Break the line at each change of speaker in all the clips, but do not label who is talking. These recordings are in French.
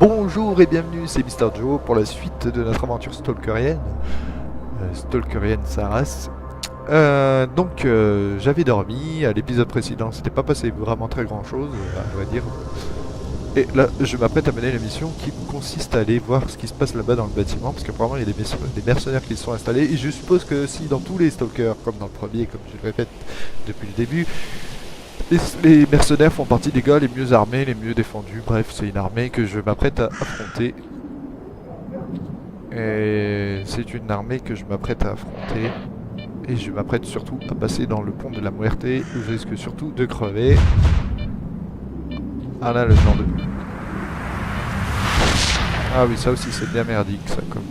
Bonjour et bienvenue, c'est Mister Joe pour la suite de notre aventure stalkerienne. Stalkerienne sa race. J'avais dormi, à l'épisode précédent c'était pas passé vraiment très grand chose, à vrai dire. Et là je m'apprête à mener la mission qui consiste à aller voir ce qui se passe là-bas dans le bâtiment, parce qu'apparemment il y a des mercenaires qui se sont installés, et je suppose que si dans tous les stalkers, comme dans le premier, comme je le répète depuis le début, les mercenaires font partie des gars les mieux armés, les mieux défendus. Bref, c'est une armée que je m'apprête à affronter. Et c'est une armée que je m'apprête à affronter. Et je m'apprête surtout à passer dans le pont de la Muerte, où je risque surtout de crever. Ah là, le plan de... Ah oui, ça aussi c'est bien merdique, ça, comme...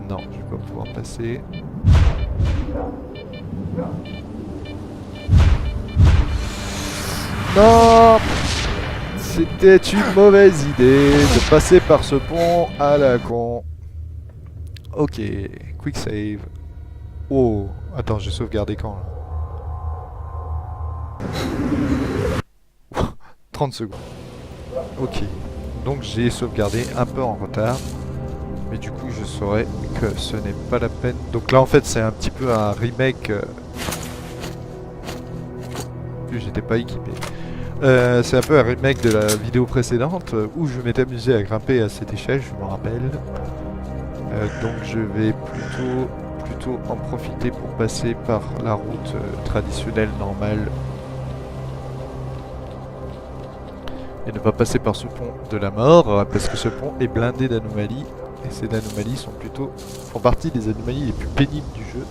Non, je vais pas pouvoir passer. Non! C'était une mauvaise idée de passer par ce pont à la con. Ok, quick save. Oh, attends, j'ai sauvegardé quand là? 30 secondes. Ok, donc j'ai sauvegardé un peu en retard. Mais du coup je saurais que ce n'est pas la peine. Donc là en fait c'est un petit peu un remake. Plus j'étais pas équipé. C'est un peu un remake de la vidéo précédente où je m'étais amusé à grimper à cette échelle, je me rappelle. Donc je vais plutôt en profiter pour passer par la route traditionnelle normale. Et ne pas passer par ce pont de la mort, parce que ce pont est blindé d'anomalies. Et ces anomalies font partie des anomalies les plus pénibles du jeu.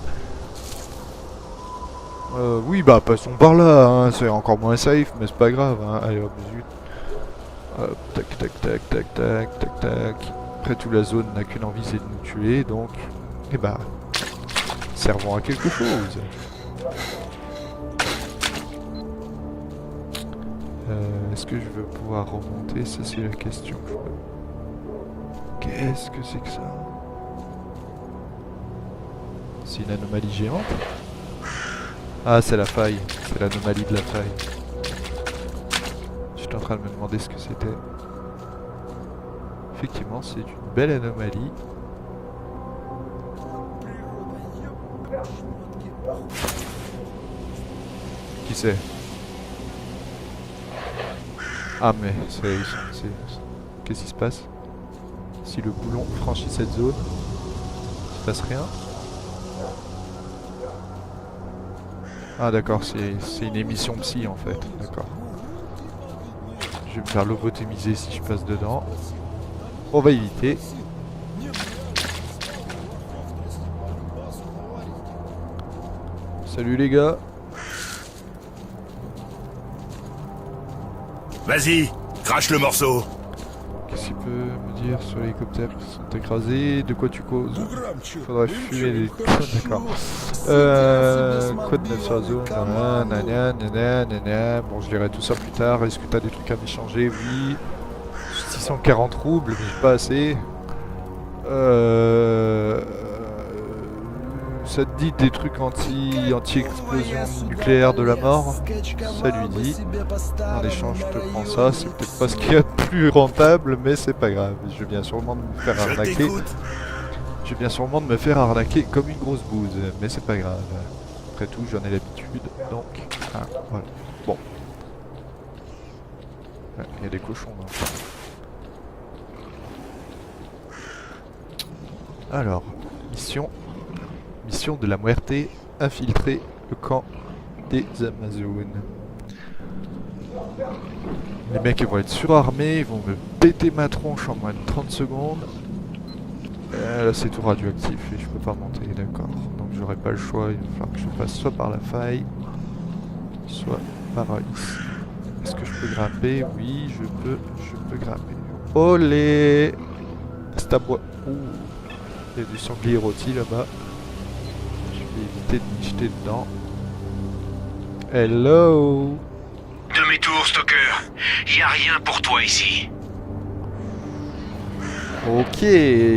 Oui, bah passons par là, hein. C'est encore moins safe, mais c'est pas grave. Hein. Allez hop, zut. Hop, tac, tac, tac, tac, tac, tac, tac. Après tout, la zone n'a qu'une envie, c'est de nous tuer, donc... Eh bah... servons à quelque chose. Est-ce que je veux pouvoir remonter? Ça, c'est la question. Qu'est-ce que c'est que ça? C'est une anomalie géante? Ah, c'est la faille. C'est l'anomalie de la faille. J'étais en train de me demander ce que c'était. Effectivement, c'est une belle anomalie. Qui c'est? Ah, mais qu'est-ce qui se passe? Si le boulon franchit cette zone, il se passe rien. Ah d'accord, c'est une émission psy en fait, d'accord. Je vais me faire lobotomiser si je passe dedans. On va éviter. Salut les gars.
Vas-y, crache le morceau.
Qu'est-ce qu'il peut me dire sur l'hélicoptère qui sont écrasés? De quoi tu causes? Faudrait fumer les... D'accord. Quoi de neuf sur la zone? Bon, je dirai tout ça plus tard. Est-ce que t'as des trucs à m'échanger? Oui. 640 roubles, mais pas assez. Ça te dit des trucs anti-explosion nucléaire de la mort? Ça lui dit. En échange, je te prends ça. C'est peut-être pas ce qu'il y a de plus rentable, mais c'est pas grave. Je viens sûrement de me faire arnaquer. Je viens sûrement de me faire arnaquer comme une grosse bouse, mais c'est pas grave. Après tout, j'en ai l'habitude, donc... Ah, voilà. Bon. Il y a des cochons, là. Alors, mission de la Muerte, infiltrer le camp des Amazones. Les mecs ils vont être surarmés, ils vont me péter ma tronche en moins de 30 secondes. Là c'est tout radioactif et je peux pas monter, d'accord. Donc j'aurai pas le choix, il va falloir que je passe soit par la faille, soit par ici. Est-ce que je peux grimper? Oui, je peux grimper. Olé! C'est à bois. Ouh. Il y a du sanglier rôti là-bas. Je vais éviter de me jeter dedans. Hello!
Demi-tour, Stalker. Y a rien pour toi ici.
Ok.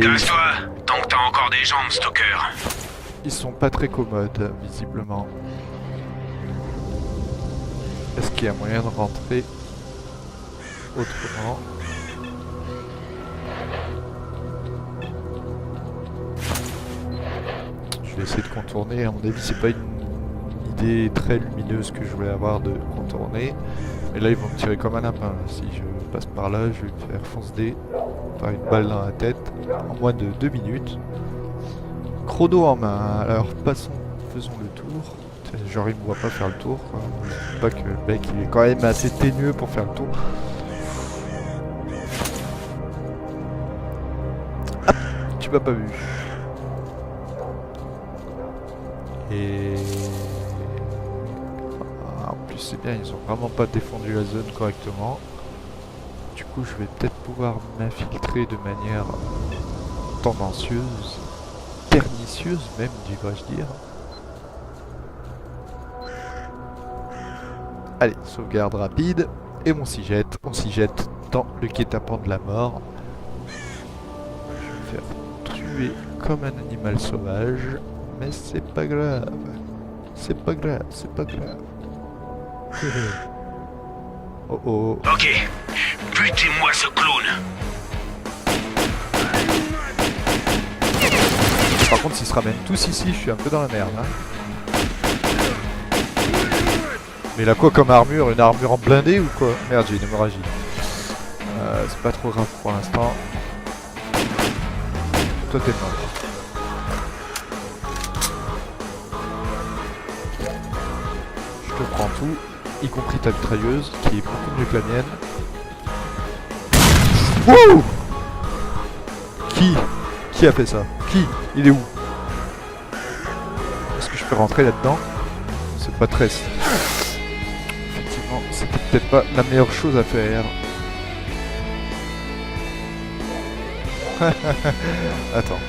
Casse-toi, tant que t'as encore des jambes, Stalker.
Ils sont pas très commodes, visiblement. Est-ce qu'il y a moyen de rentrer autrement? Je vais essayer de contourner. À mon avis, c'est pas une idée très lumineuse que je voulais avoir de contourner. Mais là, ils vont me tirer comme un lapin. Si je passe par là, je vais me faire foncer par une balle dans la tête en moins de 2 minutes. Chrono en main. Alors, faisons le tour. Genre, il me voit pas faire le tour, quoi. Je sais pas que le mec, il est quand même assez teigneux pour faire le tour. Hop, tu m'as pas vu. Et... en plus, c'est bien, ils ont vraiment pas défendu la zone correctement. Du coup, je vais peut-être pouvoir m'infiltrer de manière tendancieuse, pernicieuse même, devrais-je dire. Allez, sauvegarde rapide, et on s'y jette dans le guet-apens de la mort. Je vais me faire tuer comme un animal sauvage, mais c'est pas grave. C'est pas grave, c'est pas grave. Oh oh.
Ok, butez-moi ce clown.
Par contre, s'ils se ramènent tous ici, je suis un peu dans la merde. Hein. Mais il a quoi comme armure? Une armure en blindé ou quoi? Merde, j'ai une hémorragie. C'est pas trop grave pour l'instant. Toi, t'es mort. Je te prends tout, y compris ta mitrailleuse, qui est beaucoup mieux que la mienne. Wouh! Qui a fait ça? Qui? Il est où? Est-ce que je peux rentrer là-dedans? C'est pas très... Effectivement, c'était peut-être pas la meilleure chose à faire. Attends.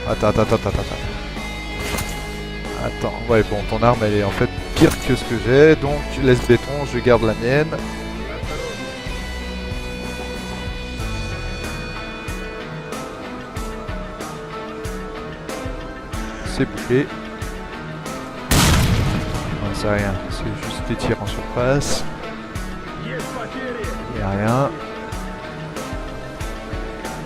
Attends, ouais bon, ton arme elle est en fait pire que ce que j'ai, donc tu laisses béton, je garde la mienne. C'est bouclé. Non, c'est rien, c'est juste des tirs en surface. Il n'y a rien.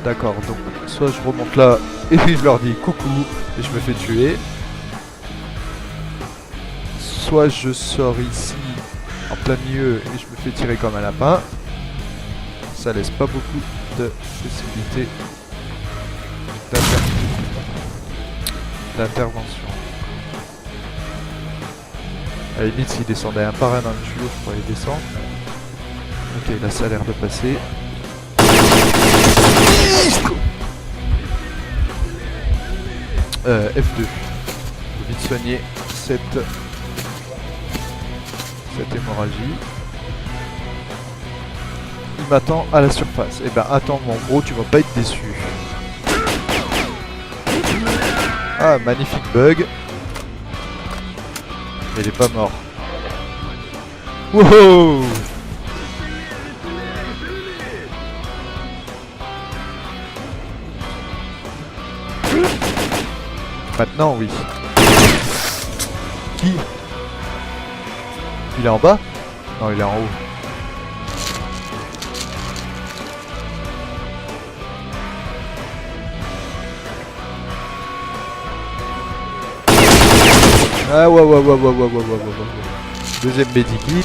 D'accord, donc soit je remonte là et je leur dis coucou et je me fais tuer. Soit je sors ici en plein milieu et je me fais tirer comme un lapin. Ça laisse pas beaucoup de possibilités d'intervention. À la limite, s'ils descendaient un par un dans le tuyau, je pourrais les descendre. Ok, là ça a l'air de passer. F2. Faut vite soigner cette hémorragie. Il m'attend à la surface. Eh ben attends, en gros tu vas pas être déçu. Ah, magnifique bug. Mais il est pas mort. Wow! Maintenant, oui. Qui? Il est en bas? Non, il est en haut. Ah ouais. Deuxième medikit.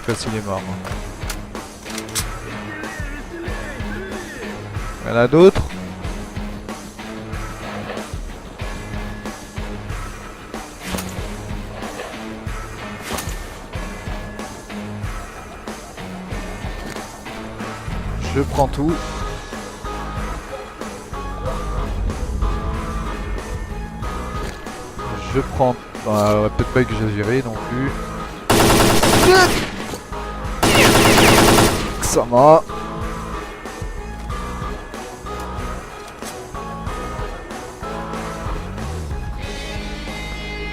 Je sais pas s'il est mort. Il y en a d'autres. Je prends tout. Je prends... peut-être pas exagéré non plus. Ça va.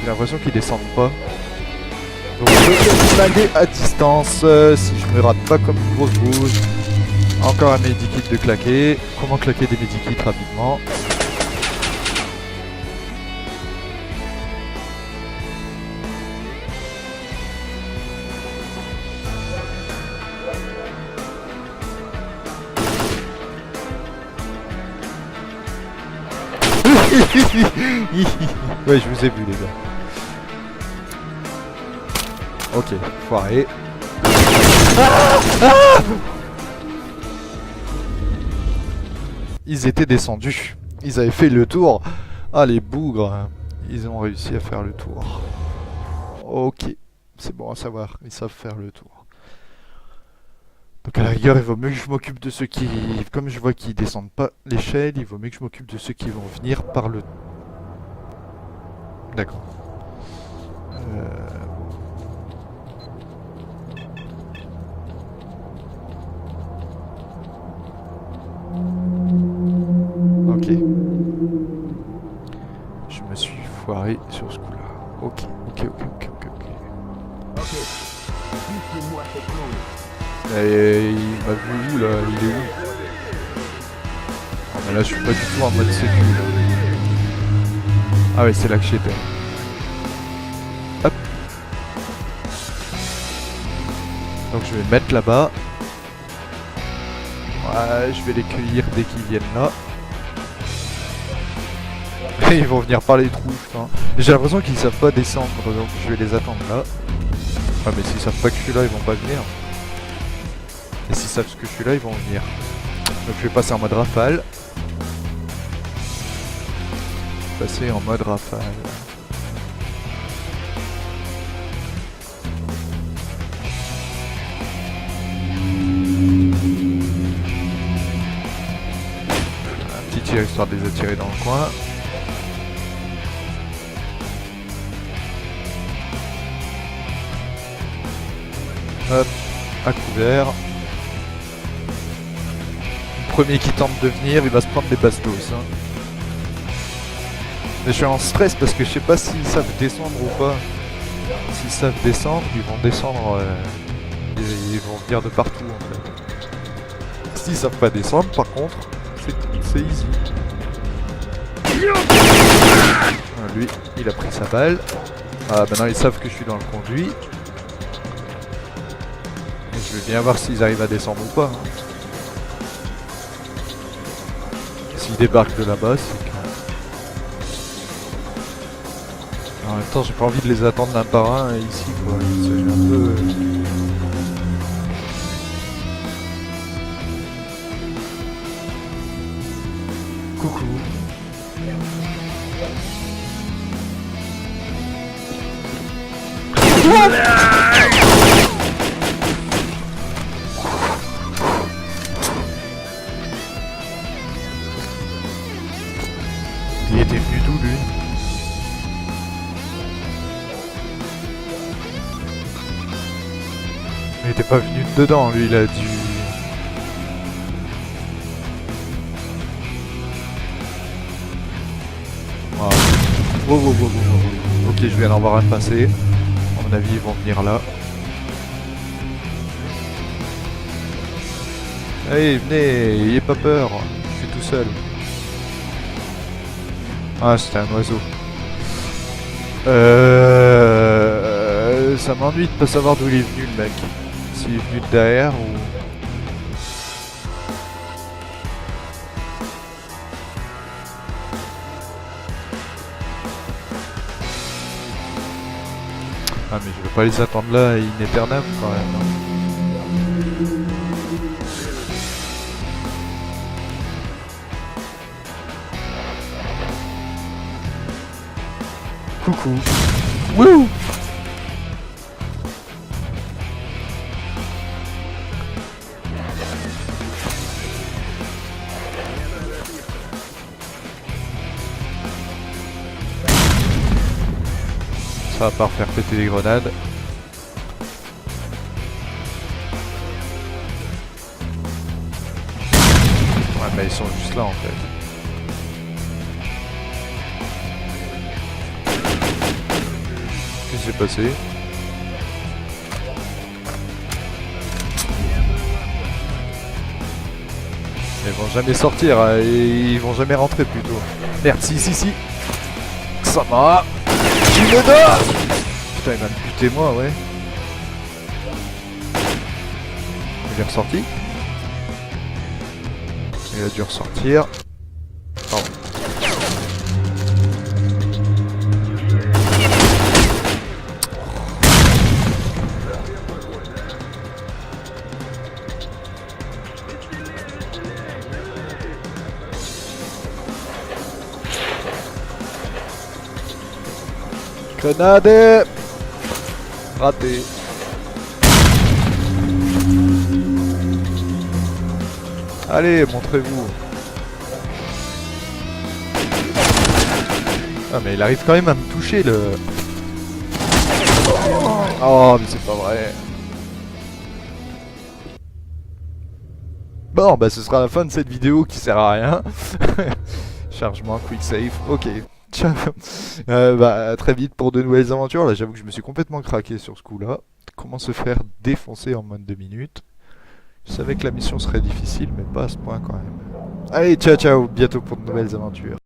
J'ai l'impression qu'ils descendent pas. Donc je vais flinguer à distance si je me rate pas comme une grosse bouse. Encore un medikit de claquer. Comment claquer des medikits rapidement? Ouais, je vous ai vu les gars. Ok, foiré. Ils étaient descendus. Ils avaient fait le tour. Ah les bougres. Ils ont réussi à faire le tour. Ok. C'est bon à savoir. Ils savent faire le tour. Donc à la rigueur, il vaut mieux que je m'occupe de ceux qui... Comme je vois qu'ils descendent pas l'échelle, il vaut mieux que je m'occupe de ceux qui vont venir par le... D'accord. Ok. Je me suis foiré sur ce coup-là. Ok. Et il m'a vu où là? Il est où? Ah mais là je suis pas du tout en mode sécu là. Ah ouais, c'est là que j'étais. Hop. Donc je vais me mettre là-bas. Ouais, je vais les cueillir dès qu'ils viennent là. Et ils vont venir par les trous, putain. J'ai l'impression qu'ils savent pas descendre, donc je vais les attendre là. Ah mais s'ils savent pas que je suis là, ils vont pas venir. Et s'ils savent que je suis là, ils vont venir. Donc je vais passer en mode rafale. Passer en mode rafale. Un petit tir histoire de les attirer dans le coin. Hop, à couvert. Le premier qui tente de venir, il va se prendre des bastos. Hein. Mais je suis en stress parce que je sais pas s'ils savent descendre ou pas. S'ils savent descendre, ils vont descendre. Ils vont venir de partout en fait. S'ils savent pas descendre, par contre, c'est easy. Ah, lui, il a pris sa balle. Ah, maintenant ils savent que je suis dans le conduit. Et je vais bien voir s'ils arrivent à descendre ou pas. Hein. S'ils débarquent de là-bas, c'est que... En même temps, j'ai pas envie de les attendre d'un par un ici, quoi. C'est un peu... Coucou. Il était venu d'où lui? Il était pas venu de dedans, lui il a dû... Wow. Wow. Ok, je viens d'en voir un passer. À mon avis, ils vont venir là. Allez, venez, n'ayez pas peur. Je suis tout seul. Ah, c'était un oiseau. Ça m'ennuie de pas savoir d'où il est venu le mec. S'il est venu de derrière ou... Ah mais je vais pas les attendre là in aeternam quand même. Coucou. Wouh! Ça va pas refaire péter les grenades. Ouais mais ils sont juste là en fait. qui s'est passé. Ils vont jamais sortir, ils vont jamais rentrer plutôt. Merde, si. Ça va. Tu me donnes. Putain, il va me buter moi, ouais. Il est ressorti. Il a dû ressortir. Pardon. Grenade. Raté. Allez, montrez-vous. Ah mais il arrive quand même à me toucher le... Oh mais c'est pas vrai. Bon bah ce sera la fin de cette vidéo qui sert à rien. Chargement, quick save, ok. Ciao. Bah à très vite pour de nouvelles aventures. Là j'avoue que je me suis complètement craqué sur ce coup là. Comment se faire défoncer en moins de 2 minutes. Je savais que la mission serait difficile mais pas à ce point quand même. Allez ciao, bientôt pour de nouvelles aventures.